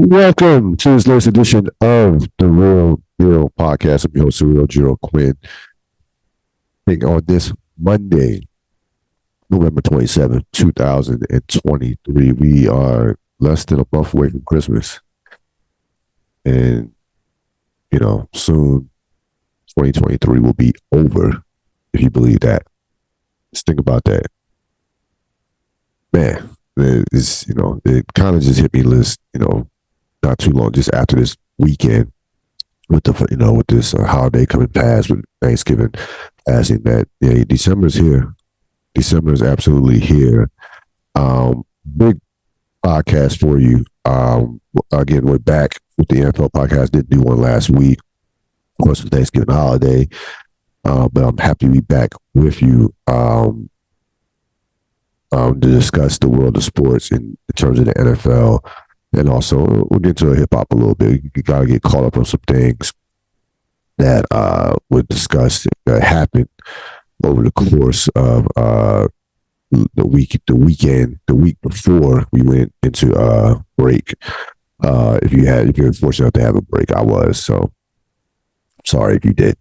Welcome to this latest edition of the Real Deal Podcast. I'm your host, Real Jiro Quinn. On this Monday, November 27th, 2023, we are less than a month away from Christmas. And, soon 2023 will be over, if you believe that. Just think about that. Man, it kind of just hit me not too long, just after this weekend with this holiday coming past, with Thanksgiving passing, that December is here. December is absolutely here. Big podcast for you. Again, we're back with the NFL podcast. Didn't do one last week, of course, for Thanksgiving holiday, but I'm happy to be back with you to discuss the world of sports in terms of the NFL. And also, we'll get to hip hop a little bit. You got to get caught up on some things that were discussed that happened over the course of the week before we went into break. If you're fortunate enough to have a break, I was. So sorry if you did.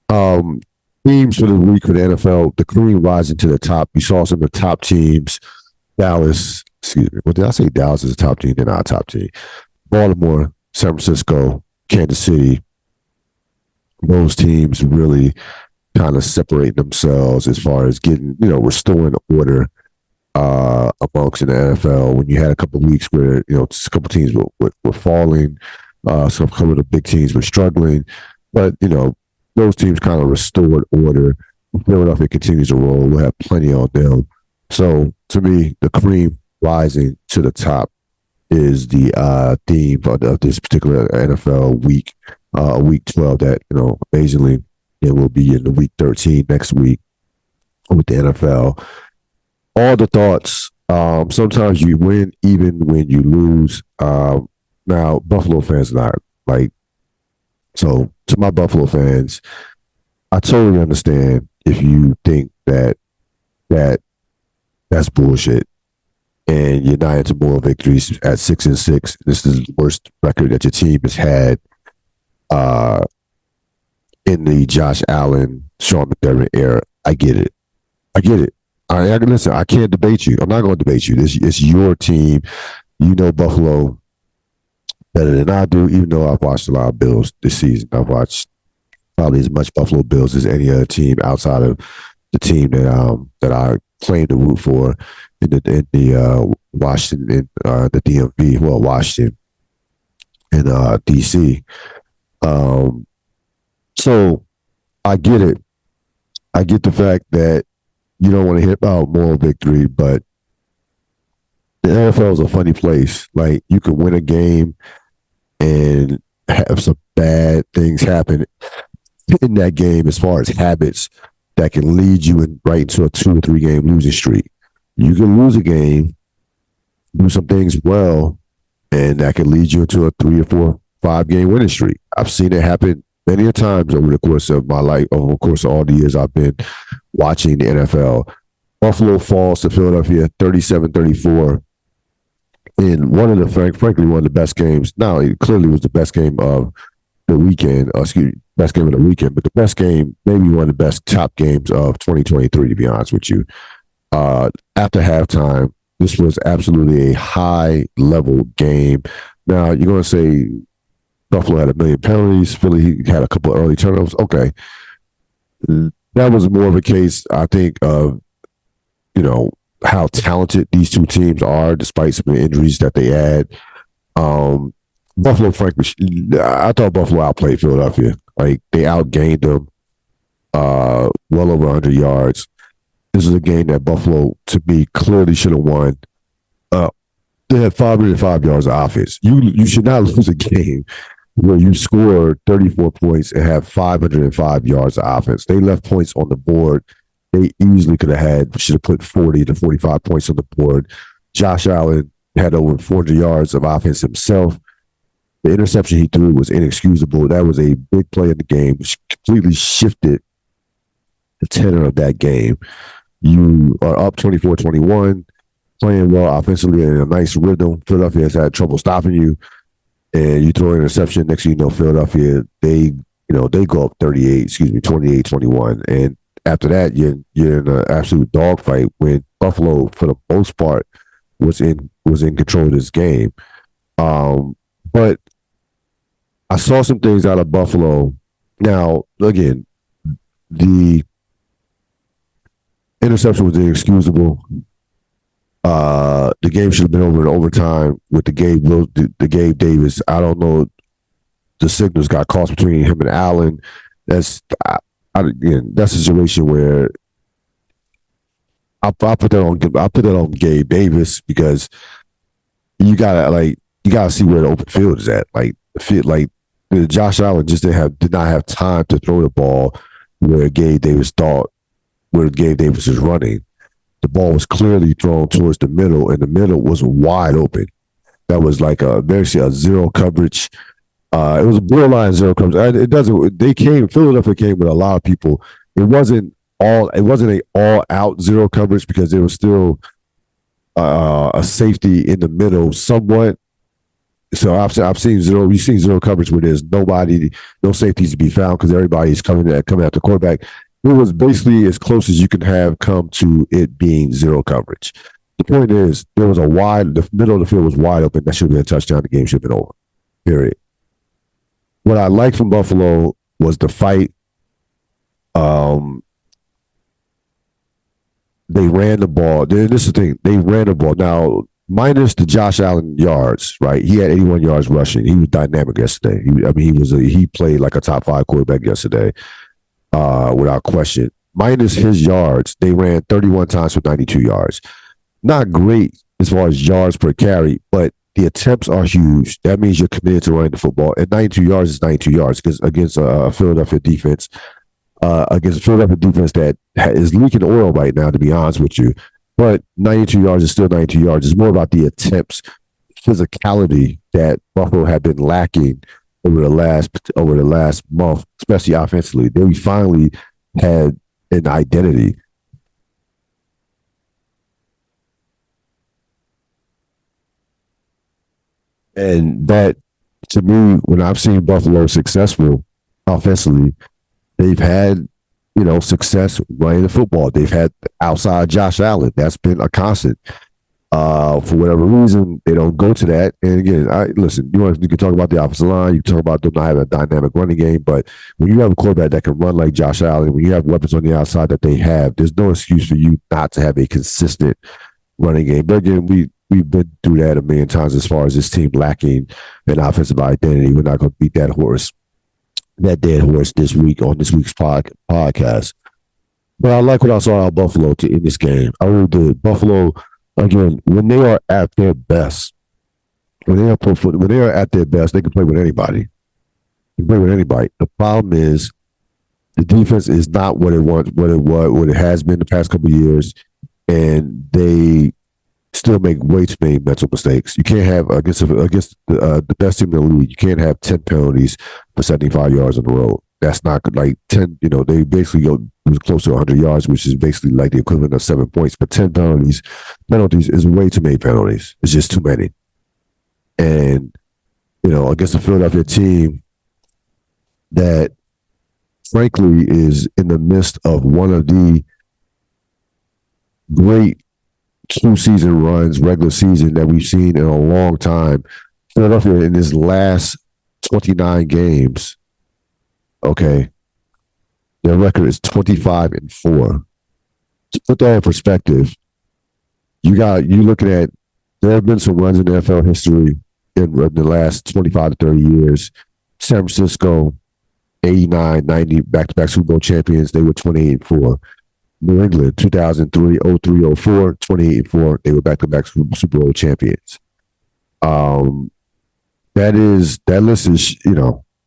Teams for the week for the NFL, the cream rising to the top. You saw some of the top teams. Dallas. Excuse me. Well, did I say Dallas is a top team? They're not a top team. Baltimore, San Francisco, Kansas City. Those teams really kind of separate themselves as far as getting, restoring order amongst in the NFL. When you had a couple of weeks where, a couple of teams were falling, some couple of the big teams were struggling, but, those teams kind of restored order. Philadelphia continues to roll. We'll have plenty on them. So, to me, the cream rising to the top is the theme of this particular NFL week, week 12 that, amazingly, it will be in the week 13 next week with the NFL. All the thoughts, sometimes you win even when you lose. Now, Buffalo fans not so to my Buffalo fans, I totally understand if you think that's bullshit and you're not into more victories at 6-6. This is the worst record that your team has had in the Josh Allen, Sean McDermott era. I get it. Listen, I can't debate you. I'm not going to debate you. It's your team. You know Buffalo better than I do, even though I've watched a lot of Bills this season. I've watched probably as much Buffalo Bills as any other team outside of the team that I claim to root for in the Washington, the DMV, Washington and DC. So I get it. I get the fact that you don't want to hear about moral victory, but the NFL is a funny place. Like, you can win a game and have some bad things happen in that game as far as habits that can lead you right into a 2 or 3 game losing streak. You can lose a game, do some things well, and that can lead you into a 3 or 4, 5 game winning streak. I've seen it happen many a times over the course of my life, over the course of all the years I've been watching the NFL. Buffalo falls to Philadelphia 37-34 in frankly, one of the best games. Now, it clearly was the best game of the weekend, best game of the weekend, but the best game, maybe one of the best top games of 2023, to be honest with you. After halftime, this was absolutely a high-level game. Now, you're going to say Buffalo had 1 million penalties. Philly had a couple of early turnovers. Okay. That was more of a case, I think, of, how talented these two teams are, despite some of the injuries that they had. Buffalo, frankly, I thought Buffalo outplayed Philadelphia. Like, they outgained them well over 100 yards. This is a game that Buffalo, to me, clearly should have won. They had 505 yards of offense. You should not lose a game where you score 34 points and have 505 yards of offense. They left points on the board. They easily should have put 40 to 45 points on the board. Josh Allen had over 400 yards of offense himself. The interception he threw was inexcusable. That was a big play in the game, which completely shifted the tenor of that game. You are up 24-21, playing well offensively in a nice rhythm. Philadelphia has had trouble stopping you. and you throw an interception. Next thing you know, Philadelphia, they go up 28-21. And after that, you're in an absolute dogfight when Buffalo, for the most part, was in control of this game. But I saw some things out of Buffalo. Now, again, the interception was inexcusable. The game should have been over in overtime with the Gabe Davis. I don't know. The signals got crossed between him and Allen. Again, that's a situation where I put that on Gabe Davis because you gotta see where the open field is at. Josh Allen just did not have time to throw the ball where Gabe Davis was running. The ball was clearly thrown towards the middle, and the middle was wide open. That was like a zero coverage. It was a borderline zero coverage. Philadelphia came with a lot of people. It wasn't a all out zero coverage because there was still a safety in the middle somewhat. So I've seen zero. We've seen zero coverage where there's no safeties to be found because everybody's coming at the quarterback. It was basically as close as you can have come to it being zero coverage. The point is, the middle of the field was wide open. That should have been a touchdown. The game should have been over. Period. What I liked from Buffalo was the fight. They ran the ball. This is the thing. They ran the ball. Now, minus the Josh Allen yards, right? He had 81 yards rushing. He was dynamic yesterday. He played like a top 5 quarterback yesterday. Without question. Minus his yards, they ran 31 times for 92 yards. Not great as far as yards per carry, but the attempts are huge. That means you're committed to running the football. And 92 yards is 92 yards because against a Philadelphia defense, that is leaking oil right now, to be honest with you. But 92 yards is still 92 yards. It's more about the attempts, physicality that Buffalo had been lacking over the last month, especially offensively. They finally had an identity. And that, to me, when I've seen Buffalo successful offensively, they've had, success running the football. They've had outside Josh Allen. That's been a constant. For whatever reason, they don't go to that. And again, you can talk about the offensive line, you can talk about them not having a dynamic running game, but when you have a quarterback that can run like Josh Allen, when you have weapons on the outside that they have, there's no excuse for you not to have a consistent running game. But again, we've been through that a million times as far as this team lacking an offensive identity. We're not going to beat that dead horse this week on this week's podcast. But I like what I saw out of Buffalo in this game. I really did. Buffalo, again, when they are at their best, they can play with anybody. The problem is the defense is not what it has been the past couple of years, and they still make way too many mental mistakes. You can't have against the best team in the league. You can't have 10 penalties for 75 yards on the road. That's not good. Like 10. They basically go close to 100 yards, which is basically like the equivalent of 7 points. But 10 penalties is way too many penalties. It's just too many. And against the Philadelphia team that, frankly, is in the midst of one of the great 2-season runs, regular season, that we've seen in a long time. Philadelphia in his last 29 games, okay, their record is 25-4. To put that in perspective, you're looking at, there have been some runs in NFL history in the last 25 to 30 years. San Francisco, 89, 90, back-to-back Super Bowl champions, they were 28-4. New England, 2003, 03, 04, 28-4. They were back-to-back Super Bowl champions. That list is,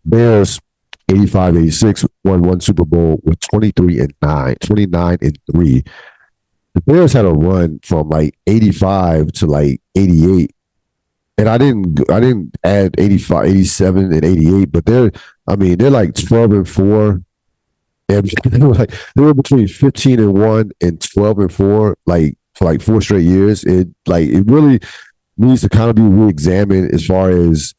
Bears, 85, 86, won one Super Bowl with 29-3. The Bears had a run from like 85 to like 88. And I didn't add 85, 87, and 88, but they're like 12-4. And they were between 15-1 and 12-4, for 4 straight years. It really needs to kind of be re-examined as far as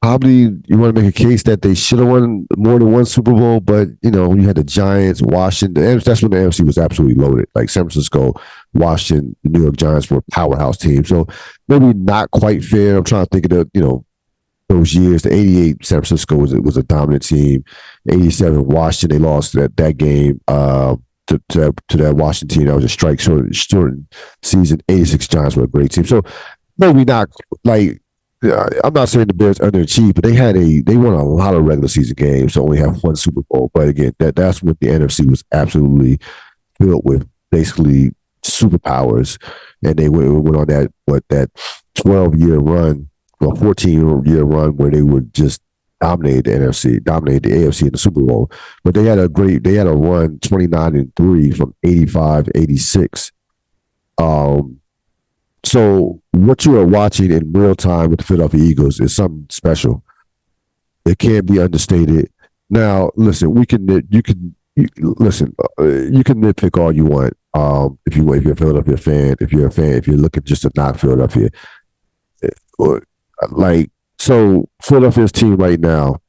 Probably you want to make a case that they should have won more than one Super Bowl, but you had the Giants, Washington. That's when the NFC was absolutely loaded. Like San Francisco, Washington, the New York Giants were powerhouse teams. So maybe not quite fair. I'm trying to think of those years. The '88 San Francisco was a dominant team. '87 Washington, they lost that game to that Washington team. That was a strike short season. '86 Giants were a great team. So maybe not like. I'm not saying the Bears underachieved, but they won a lot of regular season games, so only have one Super Bowl. But again, that's when the NFC was absolutely filled with basically superpowers, and they went on that 12-year run, well 14-year run where they would just dominate the NFC, dominate the AFC in the Super Bowl. But they had a run 29-3 from 85 to 86. So what you are watching in real time with the Philadelphia Eagles is something special. It can't be understated. Now, listen, you can nitpick all you want. If you're a Philadelphia fan, if you're looking just to knock Philadelphia, so Philadelphia's team right now,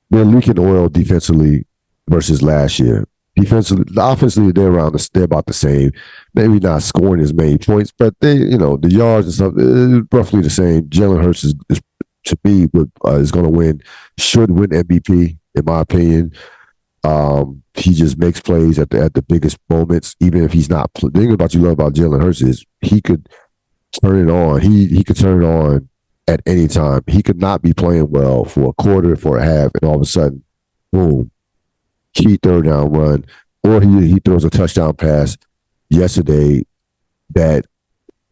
they're leaking oil defensively versus last year. Defensively, offensively, they're about the same. Maybe not scoring as many points, but the yards and stuff roughly the same. Jalen Hurts is to me is going to win, should win MVP in my opinion. He just makes plays at the biggest moments, even if he's not. The thing about Jalen Hurts is he could turn it on. He could turn it on at any time. He could not be playing well for a quarter, for a half, and all of a sudden, boom. Key third down run, or he throws a touchdown pass yesterday that,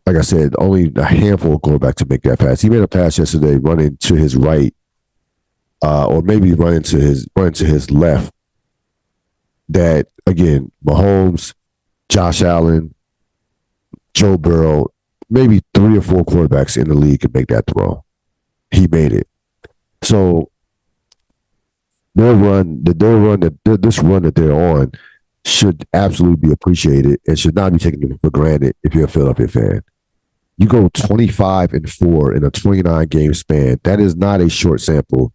like I said, only a handful of quarterbacks to make that pass. He made a pass yesterday running to his right, or maybe running to his left. That again, Mahomes, Josh Allen, Joe Burrow, maybe 3 or 4 quarterbacks in the league could make that throw. He made it. So this run that they're on should absolutely be appreciated and should not be taken for granted if you're a Philadelphia fan. You go 25-4 in a 29-game span. That is not a short sample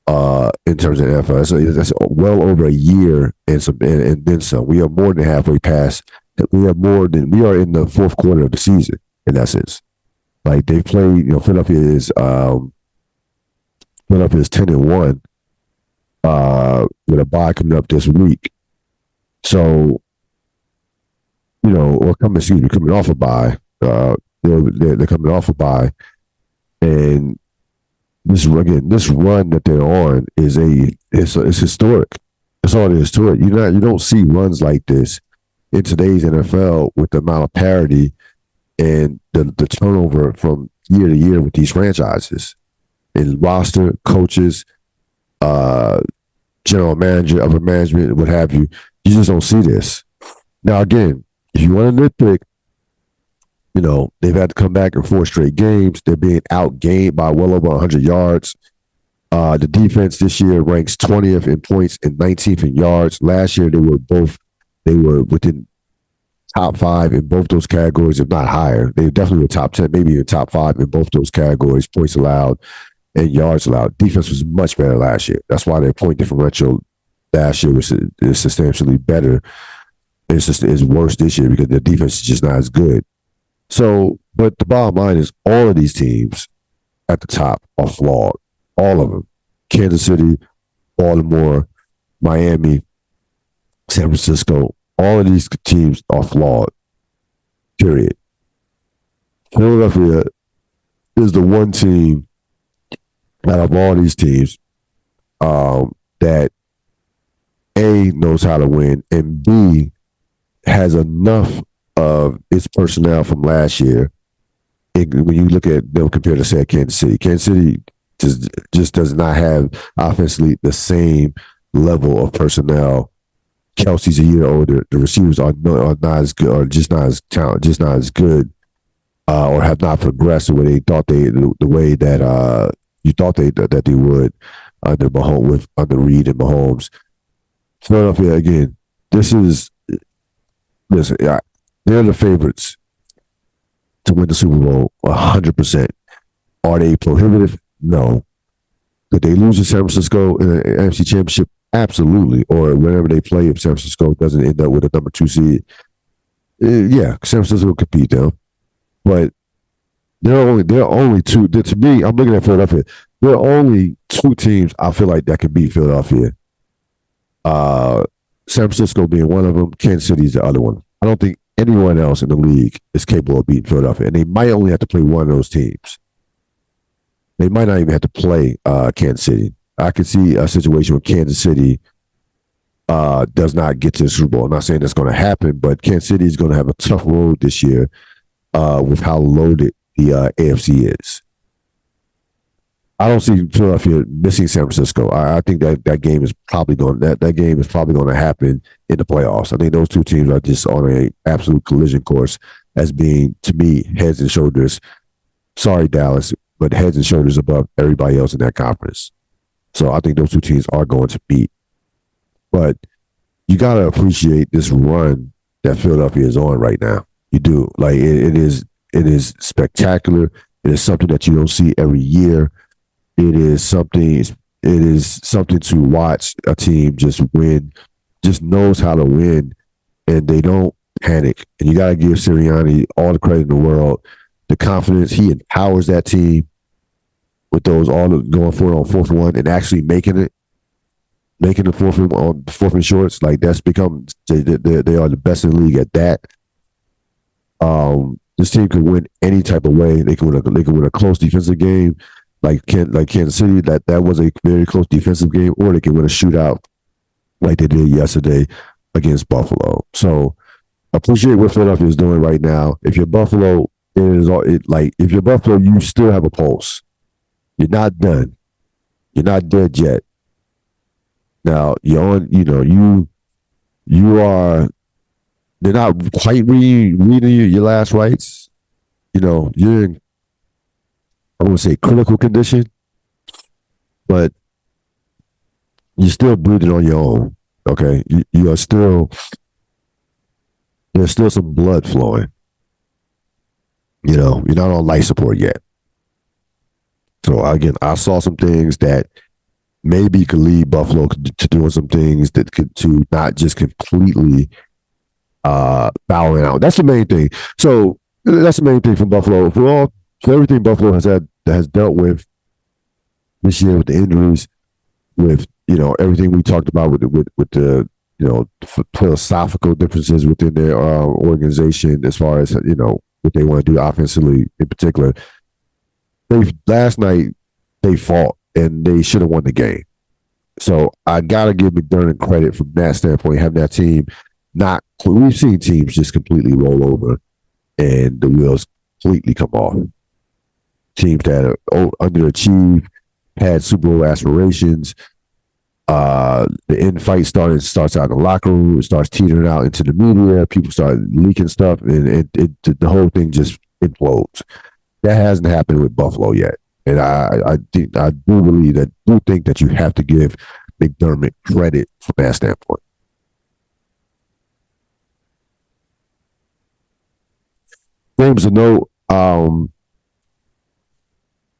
in terms of NFL. That's well over a year and then some. We are more than halfway past. We are in the fourth quarter of the season in essence. Like they played, Philadelphia is 10-1. With a bye coming up this week. So, coming off a bye. They're coming off a bye. And this run that they're on it's historic. That's all there is to it. You don't see runs like this in today's NFL with the amount of parity and the turnover from year to year with these franchises. In roster, coaches, general manager, upper management, what have you. You just don't see this. Now, again, if you want to nitpick, they've had to come back in 4 straight games. They're being outgained by well over 100 yards. The defense this year ranks 20th in points and 19th in yards. Last year, they were within top 5 in both those categories, if not higher. They definitely were top 10, maybe even top 5 in both those categories, points allowed and yards allowed. Defense was much better last year. That's why their point differential last year is substantially better. It's worse this year because their defense is just not as good. So, but the bottom line is all of these teams at the top are flawed. All of them. Kansas City, Baltimore, Miami, San Francisco. All of these teams are flawed. Period. Philadelphia is the one team out of all these teams that A, knows how to win, and B, has enough of its personnel from last year. When you look at them compared to, say, Kansas City just does not have offensively the same level of personnel. Kelsey's a year older. The receivers are not as good, or just not as talented, just not as good, or have not progressed the way that you thought that they would under Mahomes, under Reed and Mahomes. Philadelphia again. They're the favorites to win the Super Bowl 100%. Are they prohibitive? No. Could they lose to San Francisco in an NFC Championship? Absolutely. Or whenever they play, if San Francisco doesn't end up with a number 2 seed, yeah, San Francisco could beat them. But they're only two. To me, I'm looking at Philadelphia. There are only two teams I feel like that can beat Philadelphia. San Francisco being one of them, Kansas City is the other one. I don't think anyone else in the league is capable of beating Philadelphia, and they might only have to play one of those teams. They might not even have to play Kansas City. I could see a situation where Kansas City does not get to the Super Bowl. I'm not saying that's going to happen, but Kansas City is going to have a tough road this year with how loaded the AFC is. I don't see Philadelphia missing San Francisco. I think that game is probably going that game is probably going to happen in the playoffs. I think those two teams are just on an absolute collision course as being, to me, heads and shoulders. Sorry, Dallas, but heads and shoulders above everybody else in that conference. So I think those two teams are going to beat. But you got to appreciate this run that Philadelphia is on right now. You do. Like it is spectacular. It is something that you don't see every year. It is something to watch a team just win, just knows how to win, and they don't panic. And you got to give Sirianni all the credit in the world. The confidence, he empowers that team with those going for it on 4th and 1 and actually making the 4th and shorts. Like that's become they are the best in the league at that. This team could win any type of way. They could win a close defensive game, like Kansas City. That was a very close defensive game, or they can win a shootout like they did yesterday against Buffalo. So appreciate what Philadelphia is doing right now. If you're Buffalo, if you're Buffalo, you still have a pulse. You're not done. You're not dead yet. Now you're on. You are. They're not quite reading your last rites. You're in, I won't say critical condition, but you're still breathing on your own. Okay, you are still. There's still some blood flowing. You're not on life support yet. So again, I saw some things that maybe could lead Buffalo to doing some things that could to not just completely bowing out. That's the main thing. So that's the main thing from Buffalo. For everything Buffalo has dealt with this year, with the injuries, with everything we talked about with the philosophical differences within their organization as far as what they want to do offensively in particular. Last night they fought and they should have won the game. So I gotta give McDermott credit from that standpoint, having that team. We've seen teams just completely roll over and the wheels completely come off. Teams that underachieved, had Super Bowl aspirations. The infight starts out in the locker room, it starts teetering out into the media, people start leaking stuff, and the whole thing just implodes. That hasn't happened with Buffalo yet. And I do think that you have to give McDermott credit from that standpoint. Games to note,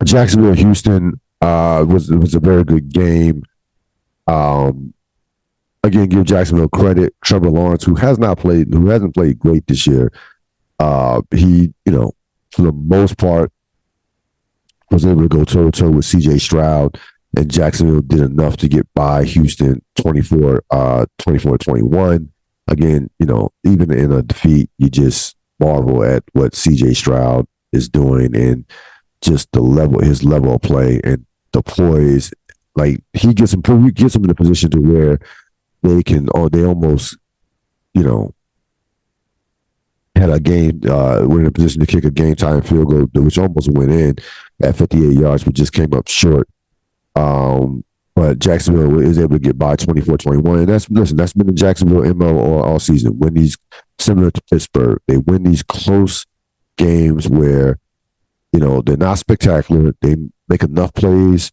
Jacksonville Houston was a very good game. Again, give Jacksonville credit. Trevor Lawrence, who hasn't played great this year, he, for the most part, was able to go toe-to-toe with C.J. Stroud, and Jacksonville did enough to get by Houston 24-21. Again, even in a defeat, you just marvel at what C.J. Stroud is doing and just his level of play and the poise. Like he gets them in a position to where they almost, had a game, were in a position to kick a game-time field goal, which almost went in at 58 yards, but just came up short. But Jacksonville is able to get by 24-21, and that's been the Jacksonville MO all season. Win these, similar to Pittsburgh, they win these close games where they're not spectacular. They make enough plays.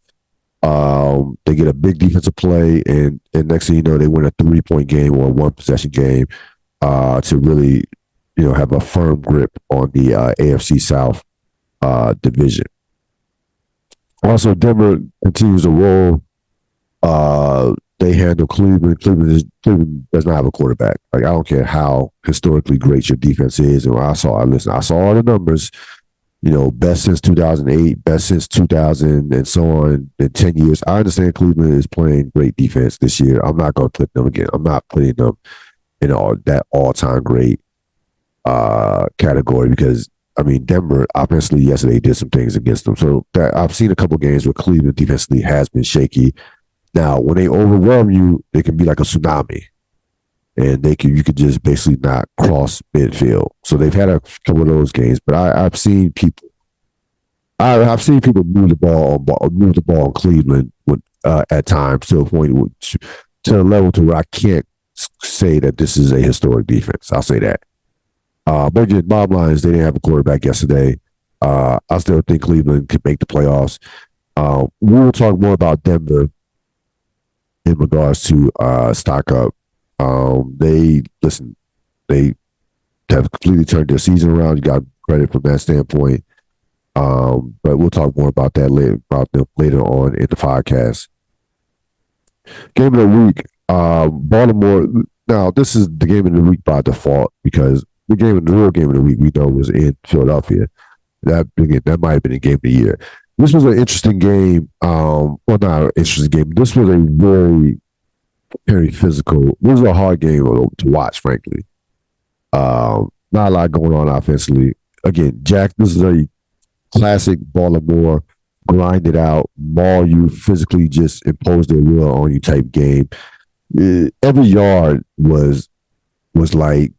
They get a big defensive play, and next thing you know, they win a 3-point game or a 1-possession game to really, have a firm grip on the AFC South division. Also, Denver continues to roll. They handle Cleveland. Cleveland does not have a quarterback. Like, I don't care how historically great your defense is. And I saw all the numbers. Best since 2008, best since 2000, and so on in 10 years. I understand Cleveland is playing great defense this year. I'm not going to put them again. I'm not putting them in that all-time great category because, I mean, Denver offensively yesterday did some things against them. So I've seen a couple games where Cleveland defensively has been shaky. Now, when they overwhelm you, it can be like a tsunami, and you could just basically not cross midfield. So they've had a couple of those games, but I've seen people move the ball in Cleveland at times to a point to a level to where I can't say that this is a historic defense. I'll say that. But again, bottom line is they didn't have a quarterback yesterday. I still think Cleveland could make the playoffs. We will talk more about Denver in regards to stock up. They have completely turned their season around. You got credit from that standpoint. But we'll talk more about that later on in the podcast. Game of the week, Baltimore. Now, this is the game of the week by default because the real game of the week we know was in Philadelphia. That might have been a game of the year. This was an interesting game. Well, not an interesting game. This was a very, very physical. This was a hard game to watch, frankly. Not a lot going on offensively. Again, Jack, this is a classic Baltimore grind it out, maul you, physically just impose their will on you type game. Every yard was like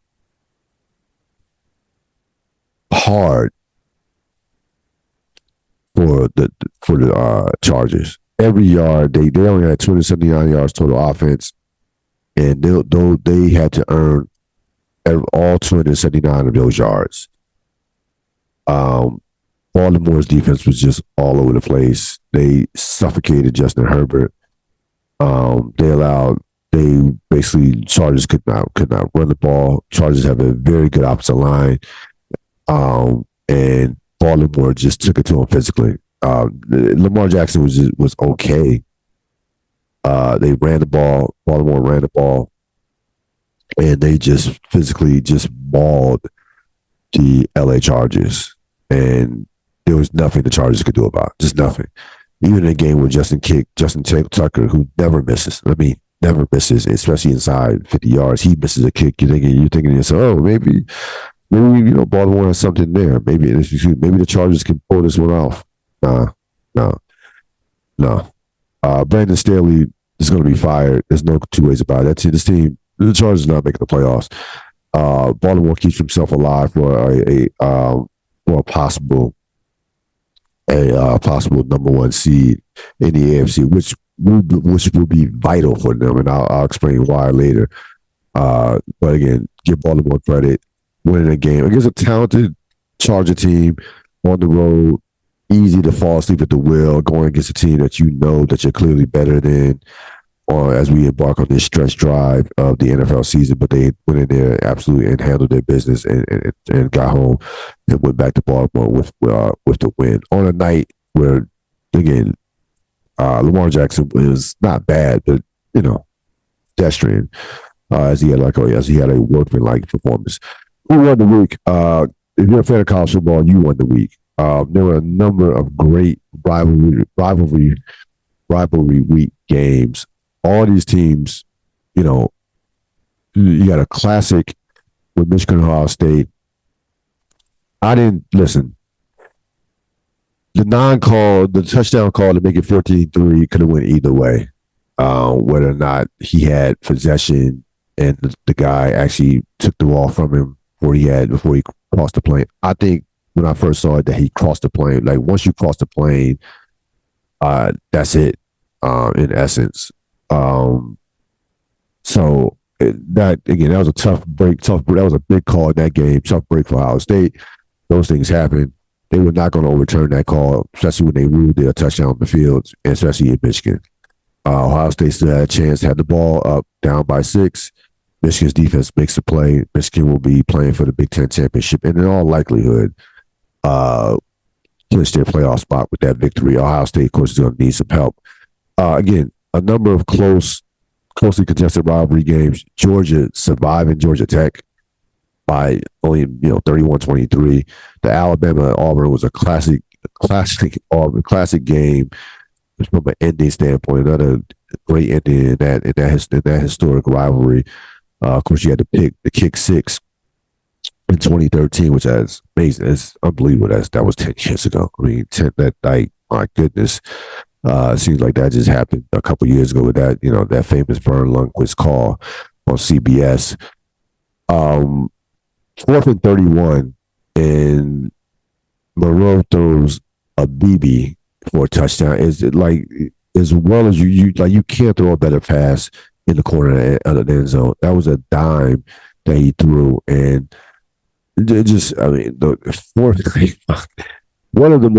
hard for the Chargers. Every yard they only had 279 yards total offense, and they had to earn all 279 of those yards. Baltimore's defense was just all over the place. They suffocated Justin Herbert. They basically Chargers could not run the ball. Chargers have a very good offensive line, and Baltimore just took it to him physically. Lamar Jackson was okay. They ran the ball. Baltimore ran the ball, and they just physically just mauled the LA Chargers, and there was nothing the Chargers could do about it. Just nothing. Even in a game with Justin Tucker, who never misses. I mean, never misses, especially inside 50 yards. He misses a kick. You're thinking to yourself, oh, maybe Baltimore has something there. Maybe the Chargers can pull this one off. No. Brandon Staley is going to be fired. There's no two ways about it. This team, the Chargers are not making the playoffs. Baltimore keeps himself alive for a possible number one seed in the AFC, which will be vital for them, and I'll explain why later. But again, give Baltimore credit, winning a game against a talented Charger team on the road. Easy to fall asleep at the wheel, going against a team that you know that you're clearly better than, or as we embark on this stretch drive of the NFL season. But they went in there absolutely and handled their business and got home and went back to Baltimore with the win on a night where, again, Lamar Jackson was not bad, but pedestrian as he had a workmanlike performance. Who won the week? If you're a fan of college football, you won the week. There were a number of great rivalry week games. All these teams, you got a classic with Michigan and Ohio State. I didn't listen. The touchdown call to make it 14-3 could have went either way. Whether or not he had possession and the guy actually took the ball from him before he crossed the plane. I think when I first saw it that he crossed the plane. Like, once you cross the plane, that's it, in essence. So that was a tough break. That was a big call in that game. Tough break for Ohio State. Those things happen. They were not going to overturn that call, especially when they ruled their touchdown on the field, especially in Michigan. Ohio State still had a chance, had the ball up, down by 6. Michigan's defense makes the play. Michigan will be playing for the Big Ten championship, and in all likelihood, clinch their playoff spot with that victory. Ohio State, of course, is going to need some help. Again, a number of closely contested rivalry games. Georgia surviving Georgia Tech by only 31-23. The Alabama Auburn was a classic game from an ending standpoint. Another great ending in that historic rivalry. Of course, you had the kick six in 2013, which is amazing. It's unbelievable. That was 10 years ago. I mean, my goodness. It seems like that just happened a couple years ago with that famous Vern Lundquist call on CBS. 4th and 31, and Monroe throws a BB for a touchdown. Is it like as well as you can't throw a better pass in the corner of the end zone. That was a dime that he threw, and it just the fourth. One of the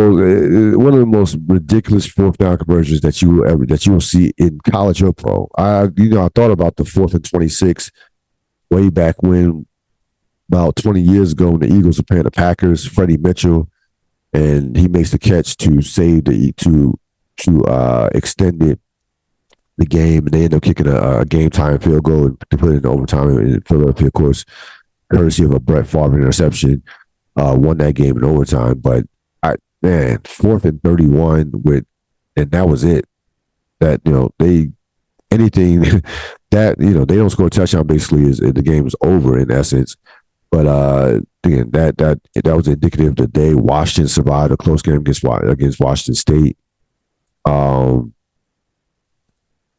most ridiculous fourth down conversions that you will see in college or pro. I thought about the 4th and 26 way back when, about 20 years ago, when the Eagles were playing the Packers. Freddie Mitchell, and he makes the catch to save to extend the game, and they end up kicking a game time field goal to put it in overtime in Philadelphia, of course, courtesy of a Brett Favre interception. Won that game in overtime, but 4th and 31 and that was it. That anything that they don't score a touchdown basically is the game is over in essence. But again, that was indicative of the day. Washington survived a close game against Washington State. I'm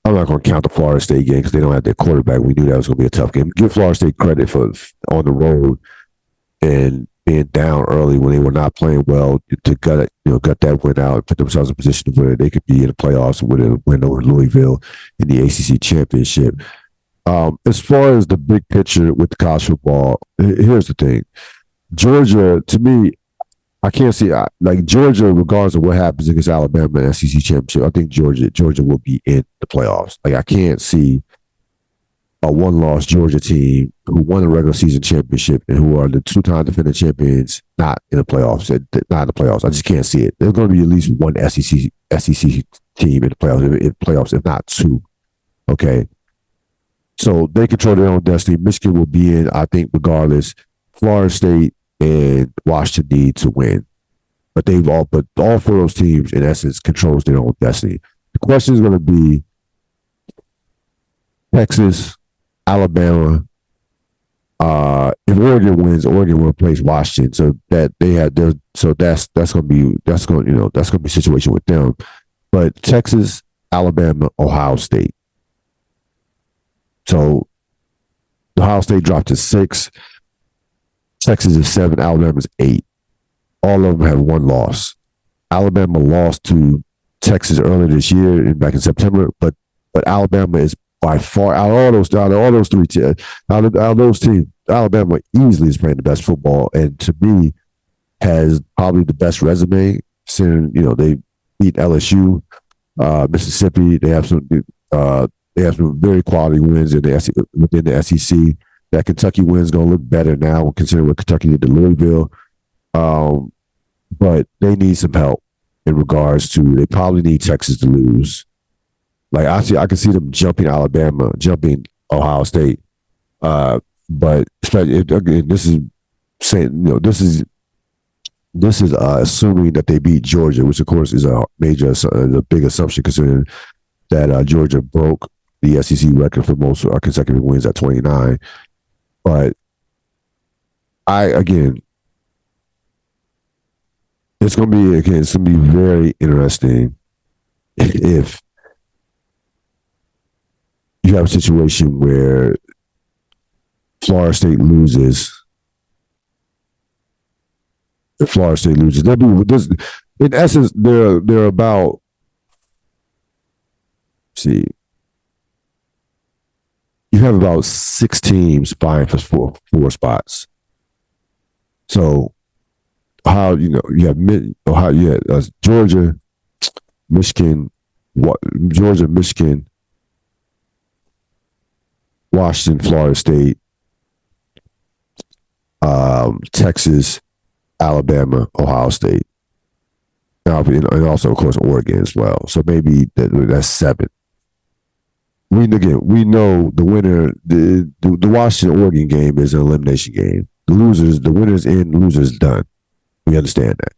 not going to count the Florida State game because they don't have their quarterback. We knew that was going to be a tough game. Give Florida State credit for on the road and being down early when they were not playing well to gut that win out and put themselves in a position where they could be in the playoffs with a win over Louisville in the ACC championship. As far as the big picture with the college football, here's the thing. Georgia, to me, I can't see Georgia, regardless of what happens against Alabama in the SEC championship. I think Georgia will be in the playoffs. I can't see a one-loss Georgia team who won the regular season championship and who are the two-time defending champions not in the playoffs. I just can't see it. There's going to be at least one SEC team in the playoffs, if not two. Okay. So they control their own destiny. Michigan will be in, I think, regardless. Florida State and Washington need to win. But all four of those teams, in essence, controls their own destiny. The question is going to be Texas, Alabama. If Oregon wins, Oregon will replace Washington. So that's going to be a situation with them. But Texas, Alabama, Ohio State. So Ohio State dropped to 6. Texas is 7. Alabama is 8. All of them have one loss. Alabama lost to Texas earlier this year, back in September, but Alabama is by far out of all those teams, Alabama easily is playing the best football, and to me has probably the best resume. Since they beat LSU, Mississippi, they have some very quality wins within the SEC. That Kentucky win is going to look better now, considering what Kentucky did to Louisville. But they need some help in regards to. They probably need Texas to lose. I can see them jumping Alabama, jumping Ohio State. But again, this is saying this is assuming that they beat Georgia, which of course is a big assumption considering that Georgia broke the SEC record for most consecutive wins at 29. But it's going to be very interesting if you have a situation where Florida State loses. If Florida State loses, they'll do this. In essence, they're about. See, you have about 6 teams vying for four spots. So, you have Georgia, Michigan, Washington, Florida State, Texas, Alabama, Ohio State. Now, and also, of course, Oregon as well. So maybe that's 7. We know the winner. The Washington Oregon game is an elimination game. The winners in, losers done. We understand that.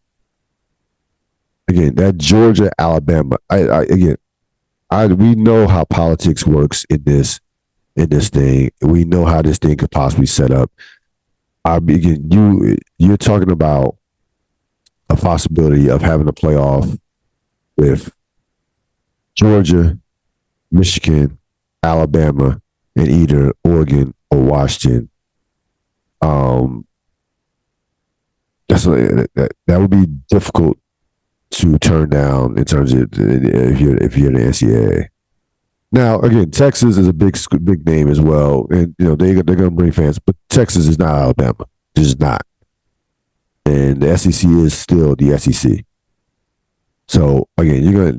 Again, that Georgia Alabama. We know how politics works in this thing. We know how this thing could possibly set up. You're talking about a possibility of having a playoff with Georgia, Michigan, Alabama, and either Oregon or Washington. That would be difficult to turn down in terms of if you're the NCAA. Now, again, Texas is a big name as well, and they're going to bring fans, but Texas is not Alabama. It's just not. And the SEC is still the SEC. So again, you're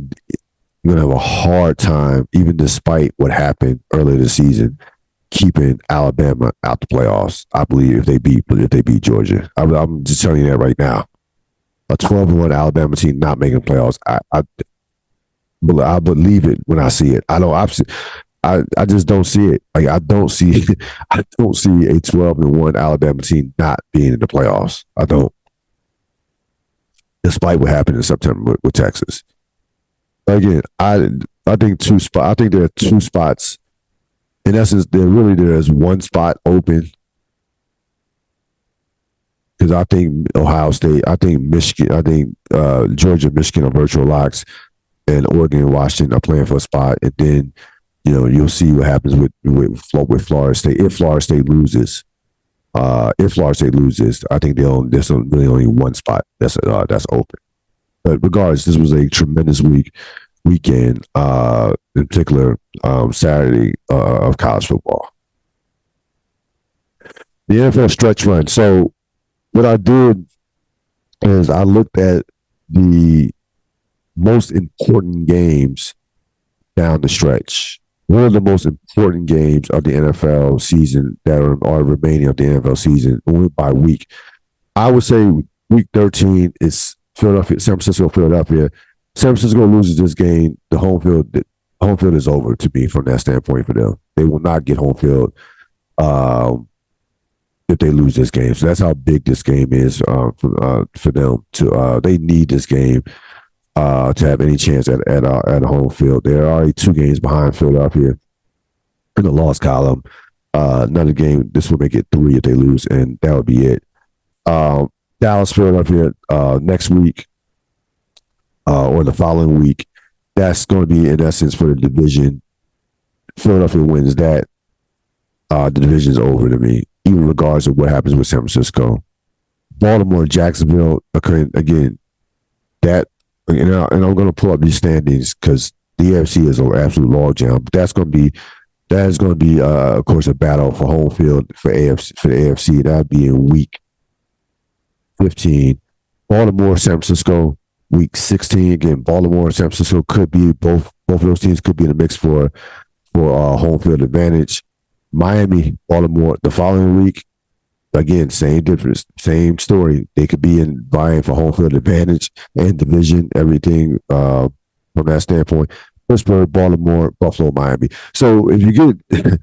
gonna have a hard time, even despite what happened earlier this season, keeping Alabama out the playoffs. I believe if they beat Georgia. I'm just telling you that right now. A 12-1 Alabama team not making playoffs. I believe it when I see it. I just don't see it. Like I don't see a 12-1 Alabama team not being in the playoffs. I don't. Despite what happened in September with Texas. Again, I think I think there are 2 spots. In essence, there is 1 spot open. Because I think Ohio State, I think Michigan, I think Georgia, Michigan are virtual locks, and Oregon and Washington are playing for a spot. And then, you'll see what happens with Florida State. If Florida State loses, I think there's really only 1 spot that's open. But regardless, this was a tremendous weekend, in particular Saturday of college football. The NFL stretch run. So what I did is I looked at the most important games down the stretch. One of the most important games of the NFL season that are remaining of the NFL season by week. I would say week 13 is San Francisco, Philadelphia. San Francisco loses this game. The home field is over to me from that standpoint for them. They will not get home field if they lose this game. So that's how big this game is for them. They need this game to have any chance at a home field. They're already 2 games behind Philadelphia in the loss column. Another game, this will make it 3 if they lose, and that would be it. Dallas, Philadelphia next week or the following week. That's going to be, in essence, for the division. Philadelphia wins that. The division's over to me, even regardless of what happens with San Francisco. Baltimore, Jacksonville, again, that, and I'm going to pull up these standings because the AFC is an absolute logjam. But that is going to be, of course, a battle for home field for the AFC. That'd be in week 15. Baltimore, San Francisco, week 16. Again, Baltimore, San Francisco could be both of those teams could be in the mix for home field advantage. Miami, Baltimore, the following week. Again, same difference, same story. They could be vying for home field advantage and division, everything from that standpoint. Pittsburgh, Baltimore, Buffalo, Miami. So if you get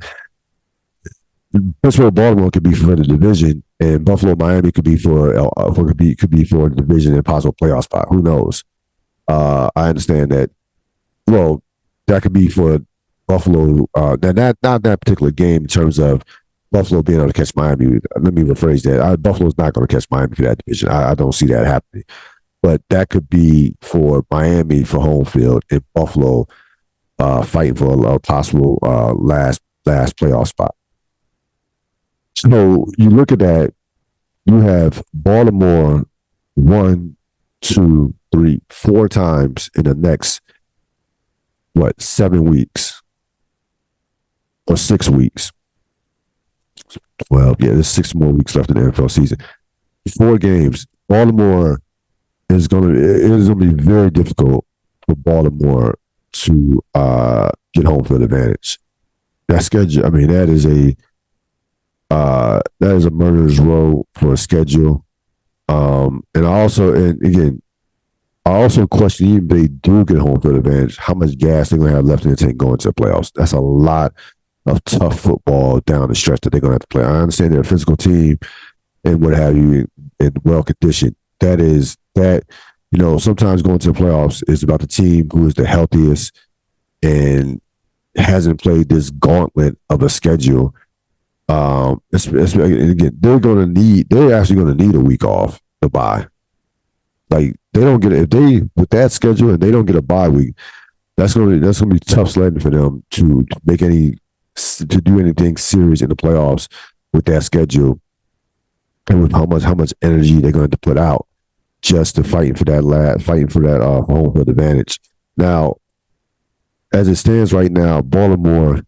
Pittsburgh, Baltimore could be for the division, and Buffalo, Miami could be for the division and possible playoff spot. Who knows? I understand that. Well, that could be for Buffalo. Not that particular game in terms of Buffalo being able to catch Miami. Let me rephrase that. Buffalo's not going to catch Miami for that division. I don't see that happening. But that could be for Miami for home field and Buffalo fighting for a possible last playoff spot. So you look at that, you have Baltimore 1, 2, 3, 4 times in the next 7 weeks or 6 weeks. 12, there's 6 more weeks left in the NFL season. 4 games. Baltimore is going to be very difficult for Baltimore to get home field advantage. That schedule, that is a murderer's row for a schedule. And again, I also question, even if they do get home field advantage, how much gas they're going to have left in the tank going to the playoffs. That's a lot of tough football down the stretch that they're going to have to play. I understand they're a physical team and what have you, and well conditioned. Sometimes going to the playoffs is about the team who is the healthiest and hasn't played this gauntlet of a schedule. Again, they're actually going to need a week off to bye. Like they don't get it if they with that schedule and they don't get a bye week. That's gonna be tough sledding for them to make to do anything serious in the playoffs with that schedule and with how much energy they're going to put out just to fighting for that home field advantage. Now, as it stands right now, Baltimore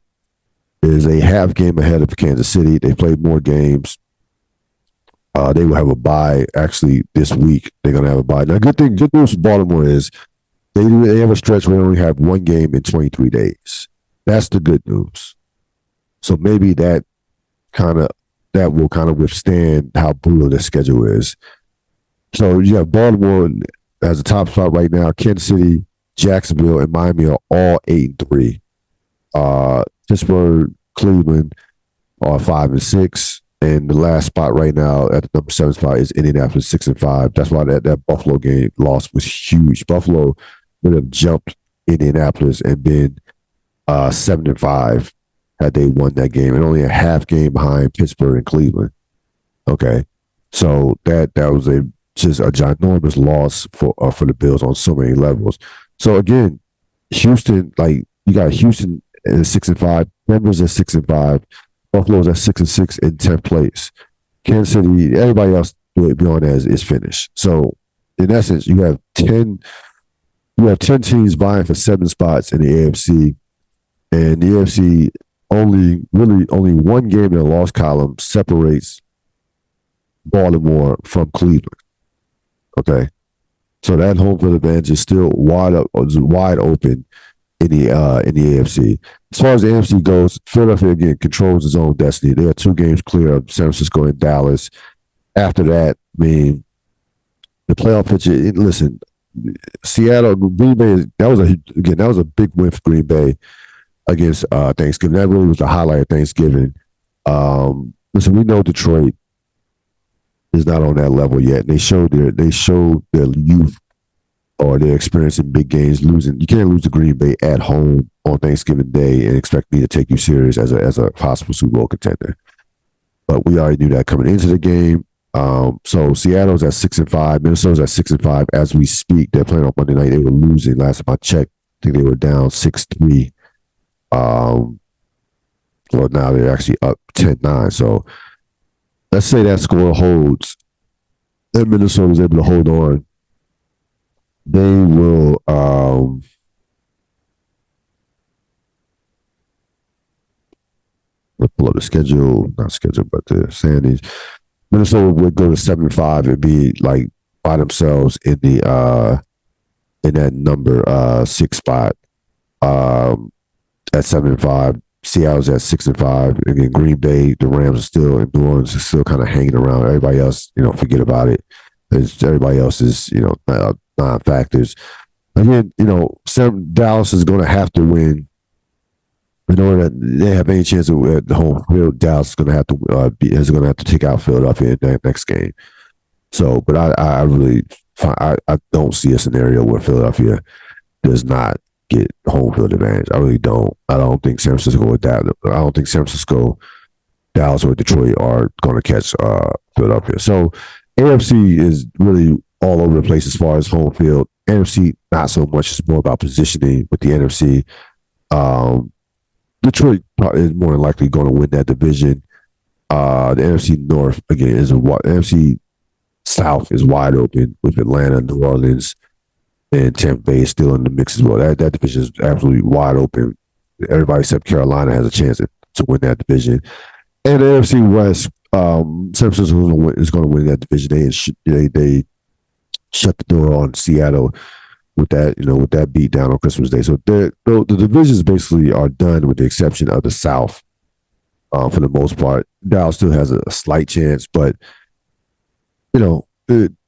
is a half game ahead of Kansas City. They played more games. They will have a bye actually this week. They're going to have a bye. Now, good news for Baltimore is they have a stretch where they only have one game in 23 days. That's the good news. So maybe that will kind of withstand how brutal the schedule is. So you have Baltimore as a top spot right now. Kansas City, Jacksonville, and Miami are all 8-3. Pittsburgh, Cleveland are 5-6. And the last spot right now at the number 7 spot is Indianapolis 6-5. That's why that Buffalo game loss was huge. Buffalo would have jumped Indianapolis and been 7-5 had they won that game, and only a half game behind Pittsburgh and Cleveland. Okay, so that was just a ginormous loss for the Bills on so many levels. So again, Houston, like you got Houston at 6-5, Denver's at 6-5. Buffalo's at 6-6 in 10th place. Kansas City, everybody else beyond that is finished. So in essence, you have 10 teams vying for 7 spots in the AFC, and the AFC only one game in the loss column separates Baltimore from Cleveland. Okay, so that home field advantage is still wide open in the AFC. As far as the NFC goes, Philadelphia again controls its own destiny. They are 2 games clear of San Francisco and Dallas. After that, I mean, the playoff picture. Listen, Seattle, Green Bay. That was a big win for Green Bay against Thanksgiving. That really was the highlight of Thanksgiving. Listen, we know Detroit is not on that level yet. They showed their youth or their experience in big games. You can't lose to Green Bay at home on Thanksgiving Day and expect me to take you serious as a possible Super Bowl contender. But we already knew that coming into the game. So Seattle's at 6-5, Minnesota's at 6-5 as we speak. They're playing on Monday night. They were losing last time I checked. I think they were down 6-3. Well, now they're actually up 10-9. So let's say that score holds, and Minnesota's able to hold on. They will let's pull up the schedule, not schedule, but the standings. Minnesota would go to 7-5 and be like by themselves in that number 6 spot. At 7-5. Seattle's at 6-5. Again, Green Bay, the Rams are still, and New Orleans is still kind of hanging around. Everybody else, forget about it. Everybody else is, non-factors. Again, Dallas is going to have to win in order that they have any chance at the home field. Dallas is going to have to take out Philadelphia in that next game. So, but I really don't see a scenario where Philadelphia does not get home field advantage. I really don't. I don't think San Francisco or Dallas. I don't think San Francisco, Dallas, or Detroit are going to catch Philadelphia. So AFC is really all over the place as far as home field. NFC not so much. It's more about positioning with the NFC. Detroit is more than likely going to win that division. The NFC North again is NFC South is wide open with Atlanta, New Orleans, and Tampa Bay is still in the mix as well. That division is absolutely wide open. Everybody except Carolina has a chance to win that division. And the NFC West, San Francisco is going to win that division. They shut the door on Seattle with that beat down on Christmas Day. So the divisions basically are done with the exception of the South for the most part. Dallas still has a slight chance, but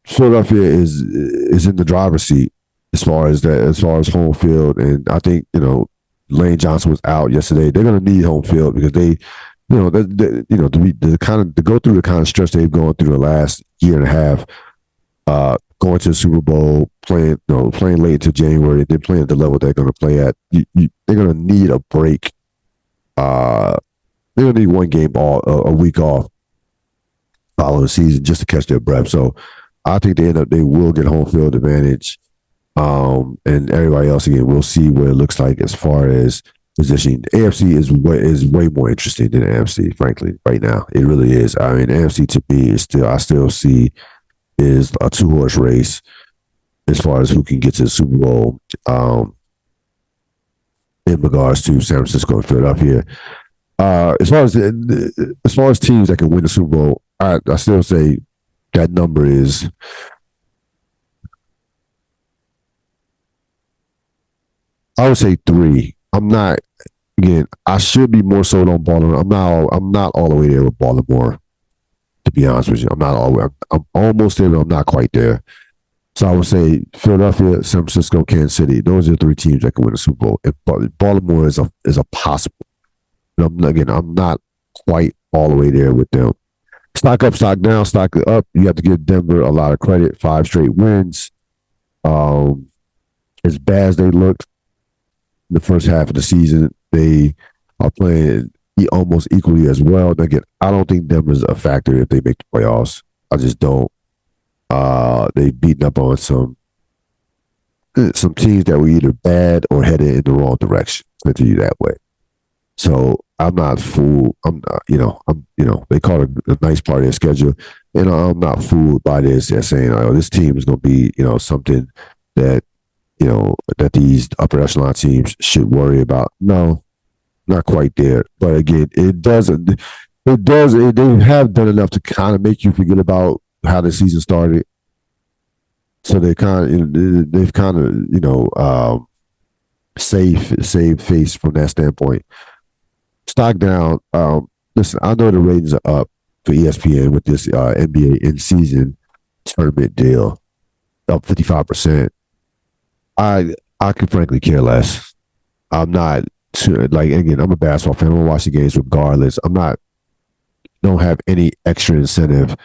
Philadelphia is in the driver's seat. as far as home field, and I think Lane Johnson was out yesterday. They're going to need home field because they, to go through the kind of stretch they've gone through the last year and a half, going to the Super Bowl, playing late into January, then playing at the level they're going to play at. They're going to need a break. They're going to need one game a week off following the season just to catch their breath. So I think they will get home field advantage. And everybody else, again, we'll see what it looks like as far as positioning. The AFC is way more interesting than the NFC, frankly, right now. It really is. I mean, the NFC to me I still see is a 2-horse race as far as who can get to the Super Bowl in regards to San Francisco and Philadelphia. As far as teams that can win the Super Bowl, I still say that number is. I would say 3. I'm not. Again, I should be more sold on Baltimore. I'm not all the way there with Baltimore. To be honest with you, I'm not all the way. I'm almost there, but I'm not quite there. So I would say Philadelphia, San Francisco, Kansas City. Those are the 3 teams that can win the Super Bowl. And Baltimore is a possible. But I'm not quite all the way there with them. Stock up, stock down, stock up. You have to give Denver a lot of credit. 5 straight wins. As bad as they looked in the first half of the season, they are playing almost equally as well. Again, I don't think Denver's a factor if they make the playoffs. I just don't. They've beaten up on some teams that were either bad or headed in the wrong direction. Let's you that way. So I'm not fooled. They call it a nice part of their schedule, and I'm not fooled by this. They're saying, "Oh, this team is going to be, something that, that these upper echelon teams should worry about." No, not quite there. But again, it doesn't. It does. They have done enough to kind of make you forget about how the season started. So they've kind of save face from that standpoint. Stock down. Listen, I know the ratings are up for ESPN with this NBA in-season tournament deal, up 55%. I could frankly care less. I'm not again. I'm a basketball fan. I'm gonna watch the games regardless. Don't have any extra incentive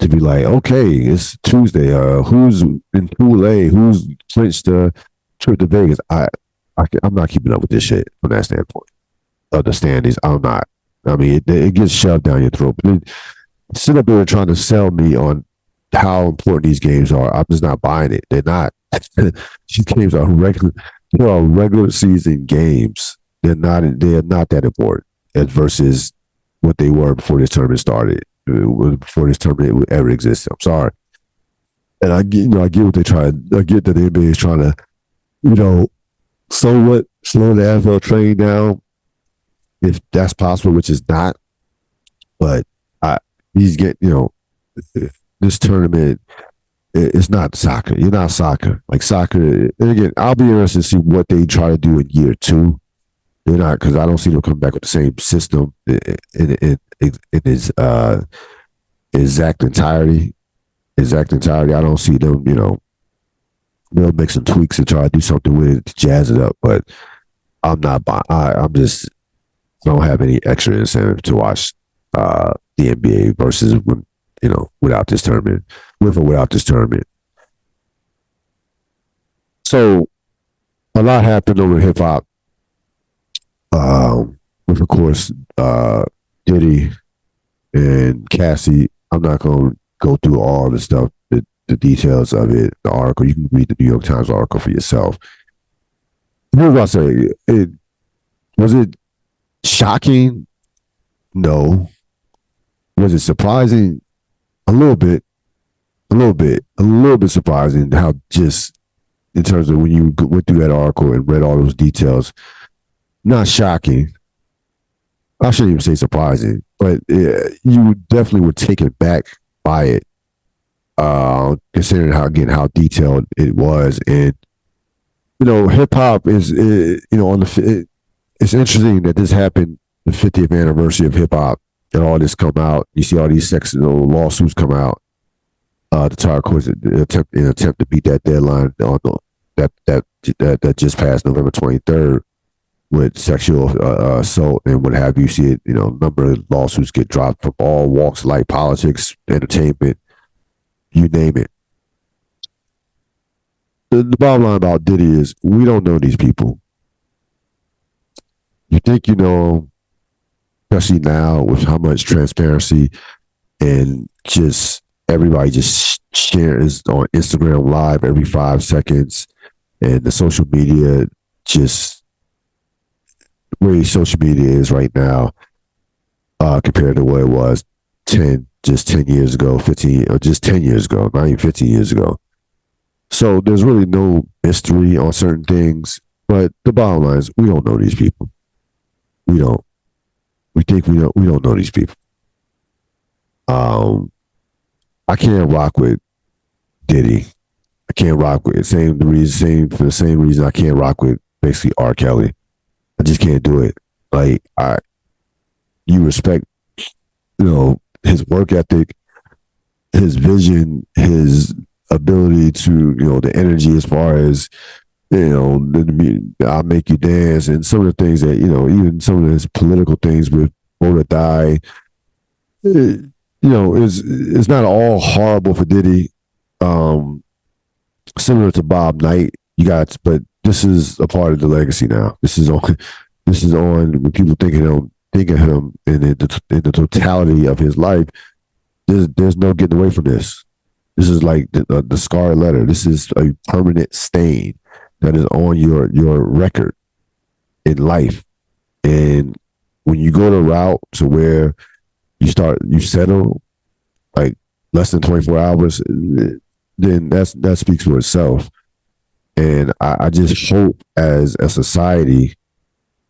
to be like, okay, it's Tuesday. Who's in Pool A? Who's clinched the trip to Vegas? I'm not keeping up with this shit from that standpoint. Of the standings, I'm not. I mean, it gets shoved down your throat. But sit up there trying to sell me on how important these games are. I'm just not buying it. They're not. These games are regular season games. They're not that important versus what they were before this tournament started. Before this tournament would ever exist. I'm sorry. And I get what they try. I get that the NBA is trying to, somewhat slow the NFL train down, if that's possible, which is not. But this tournament, it's not soccer. You're not soccer. Like soccer, and again, I'll be interested to see what they try to do in year 2. They're not, because I don't see them coming back with the same system in its exact entirety. I don't see them, they'll make some tweaks and try to do something with it to jazz it up. But I'm not. I'm just don't have any extra incentive to watch the NBA versus when without this tournament, with or without this tournament. So a lot happened over hip hop. With of course Diddy and Cassie. I'm not going to go through all the stuff, the details of it, the article. You can read the New York Times article for yourself. Here's what I say. Was it shocking? No. Was it surprising? A little bit surprising how just in terms of when you went through that article and read all those details. Not shocking. I shouldn't even say surprising, but you definitely were taken back by it, considering how detailed it was. And hip hop is it's interesting that this happened the 50th anniversary of hip hop, and all this come out. You see all these lawsuits come out. The Tar Courts attempt to beat that deadline on that just passed November 23rd with sexual assault and what have you. See it, a number of lawsuits get dropped from all walks of life, politics, entertainment, you name it. The bottom line about Diddy is we don't know these people. You think you know, especially now with how much transparency and just everybody just shares on Instagram Live every 5 seconds, and the social media just the way social media is right now compared to what it was 10 years ago, 15, or just 10 years ago, not even 15 years ago. So there's really no mystery on certain things, but the bottom line is we don't know these people. We don't. We think we don't. We don't know these people. Um, I can't rock with Diddy. I can't rock with for the same reason I can't rock with basically R. Kelly. I just can't do it. Like you respect, his work ethic, his vision, his ability to, the energy as far as, I'll make you dance, and some of the things that, even some of his political things with Boda Die, is not all horrible for Diddy. Similar to Bob Knight, but this is a part of the legacy now. This is on when people think of him in the totality of his life. There's no getting away from this. This is like the scarlet letter. This is a permanent stain that is on your record in life. And when you go the route to where you settle like less than 24 hours, then that speaks for itself. And I just hope as a society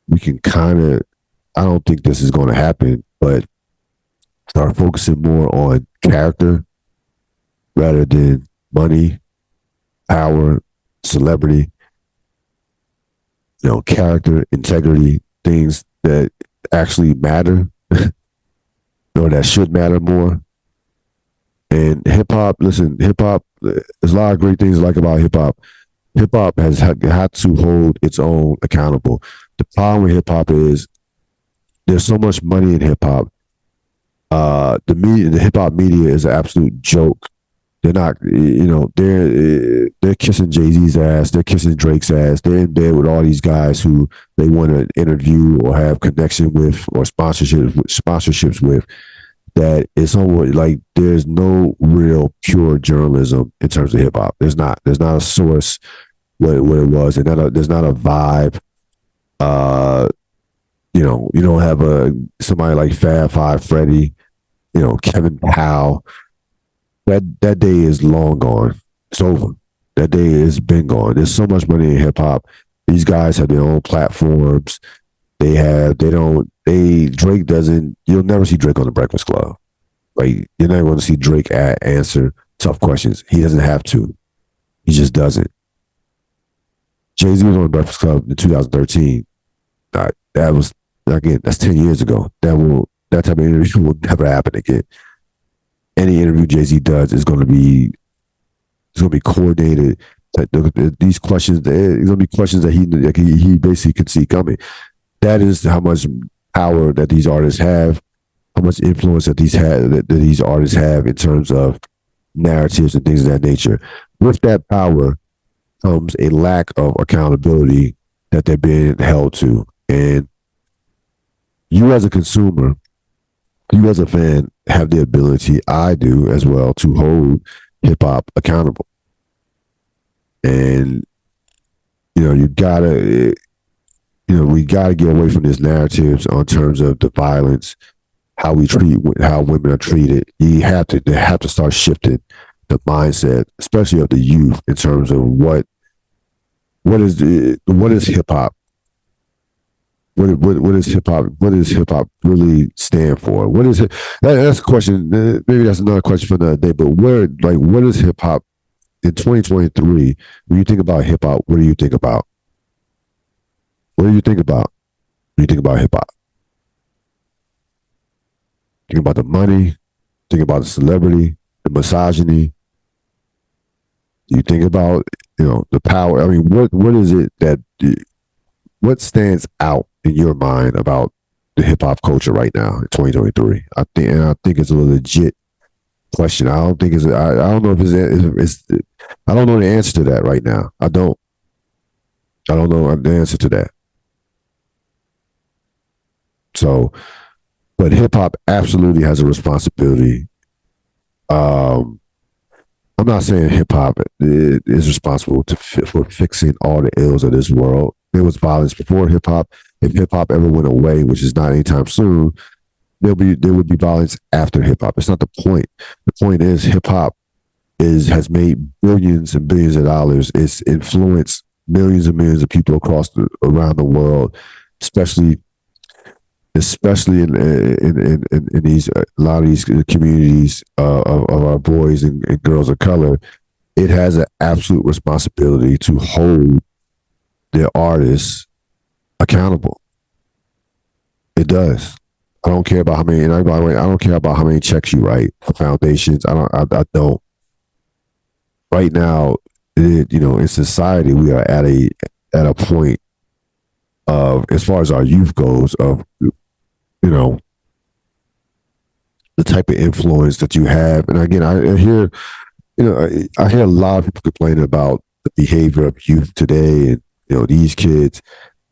we can I don't think this is going to happen, but start focusing more on character rather than money, power, celebrity, character, integrity, things that actually matter or that should matter more. And hip hop, there's a lot of great things I like about hip hop. Hip hop has had to hold its own accountable. The problem with hip hop is there's so much money in hip hop. The hip hop media is an absolute joke. They're not, they're kissing Jay-Z's ass. They're kissing Drake's ass. They're in bed with all these guys who they want to interview or have connection with or sponsorships with. That it's almost like there's no real pure journalism in terms of hip hop. There's not a source what it was, and there's not a vibe. You don't have somebody like Fab Five Freddy, Kevin Powell. That day is long gone. It's over. That day has been gone. There's so much money in hip hop. These guys have their own platforms. Drake doesn't, you'll never see Drake on the Breakfast Club. Like, you're never going to see Drake answer tough questions. He doesn't have to. He just doesn't. Jay-Z was on the Breakfast Club in 2013. That was, again, that's 10 years ago. That type of interview will never happen again. Any interview Jay-Z does is going to be coordinated. These questions, there's going to be questions that he basically could see coming. That is how much power that these artists have, how much influence that these artists have in terms of narratives and things of that nature. With that power comes a lack of accountability that they're being held to. And you as a consumer, you as a fan have the ability, I do as well, to hold hip hop accountable. And, we gotta get away from these narratives on terms of the violence, how women are treated. They have to start shifting the mindset, especially of the youth, in terms of what is hip hop. What is hip hop? What does hip hop really stand for? What is it? That's a question. Maybe that's another question for another day. But what is hip hop in 2023? When you think about hip hop, what do you think about? What do you think about when you think about hip hop? Think about the money. Think about the celebrity, the misogyny. You think about the power. I mean, what is it that what stands out in your mind about the hip hop culture right now in 2023? I think it's a legit question. I don't think I don't know if it's I don't know the answer to that right now. I don't know the answer to that. So, but hip hop absolutely has a responsibility. Um, I'm not saying hip hop is responsible for fixing all the ills of this world. There was violence before hip hop. If hip hop ever went away, which is not anytime soon, there would be violence after hip hop. It's not the point. The point is hip hop has made billions and billions of dollars. It's influenced millions and millions of people around the world, especially in these a lot of these communities of our boys and girls of color. It has an absolute responsibility to hold their artists accountable. It does. I don't care about how many. And by the way, I don't care about how many checks you write for foundations. I don't. Right now, in society, we are at a point of, as far as our youth goes, of the type of influence that you have. And again, I hear I hear a lot of people complaining about the behavior of youth today, and these kids.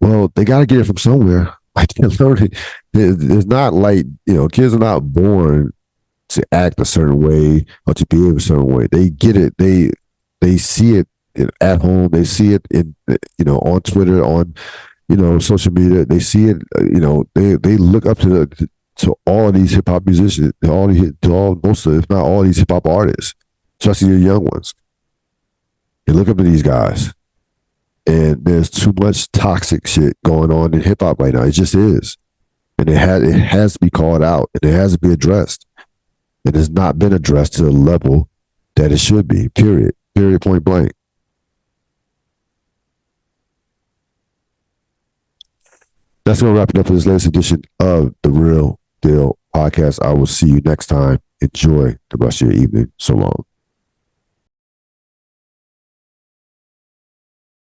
Well, they got to get it from somewhere. Like they're learning. It's not like kids are not born to act a certain way or to behave a certain way. They get it. They see it at home. They see it in on Twitter, on social media. They see it. They look up to all of these hip hop musicians, most of, if not all, these hip hop artists, especially the young ones. They look up to these guys, and there's too much toxic shit going on in hip hop right now. It just is, and it has to be called out, and it has to be addressed. It has not been addressed to the level that it should be. Period. Period. Point blank. That's going to wrap it up for this latest edition of the Real Deal Podcast. I will see you next time. Enjoy the rest of your evening. So long.